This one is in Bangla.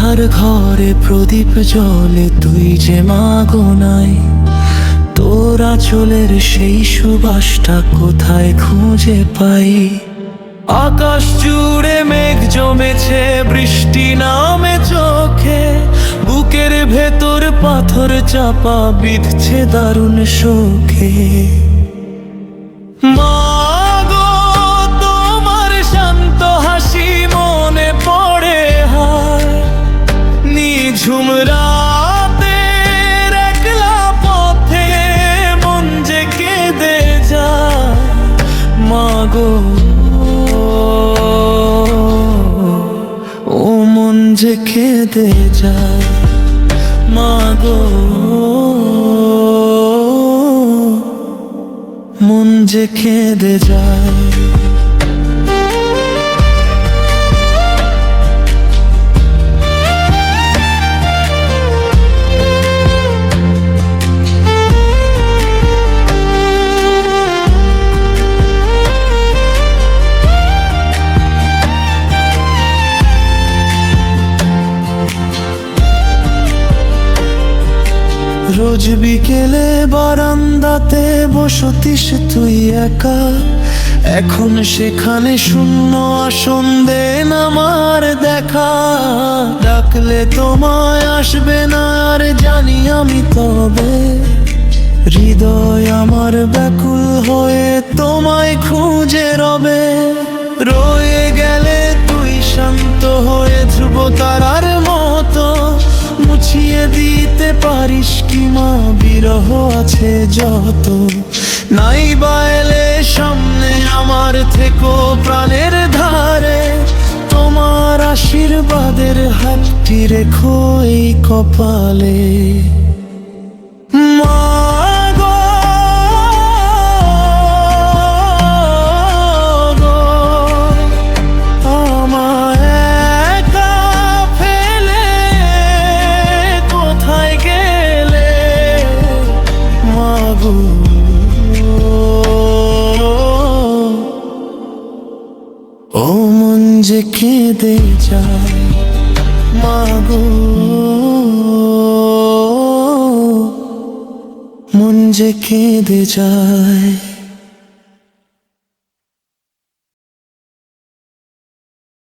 আধার ঘরে প্রদীপ জ্বলে, তুই যে মাগো নাই। তোর আঁচলের সেই সুবাসটা কোথায় খুঁজে পাই? আকাশ জুড়ে মেঘ জমেছে, বৃষ্টি নামে চোখে, বুকের ভেতর পাথর চাপা বিঁধছে দারুণ শোকে। মাগো তোমার শান্ত হাসি মনে পড়ে, হায় নিঝুম রাতের একলা পথে মন যে কেঁদে যায়। মাগো ও মন যে কেঁদে যায়। মাগো মন যে কেঁদে যায়। রোজ বিকেলে বারান্দাতে বসতিস তুই একা, এখন সেখানে শূন্য আসন দেন আমার দেখা। ডাকলে তোমায় আসবে না আর জানি আমি, তবে হৃদয় আমার ব্যাকুল হয়ে তোমায় খুঁজে রবে। রয়ে গেলে তুই শান্ত হয়ে ধ্রুব তারার মতো, মুছিয়ে দিতে পারিস কি মা বিরহ আছে যত। নাই বা এলে সামনে আমার থেকো প্রাণের ধারে, তোমার আশীর্বাদের হাতটি রেখো এই কপালে। ও মন যে কেঁদে যায়। মাগো মন যে কেঁদে যায়।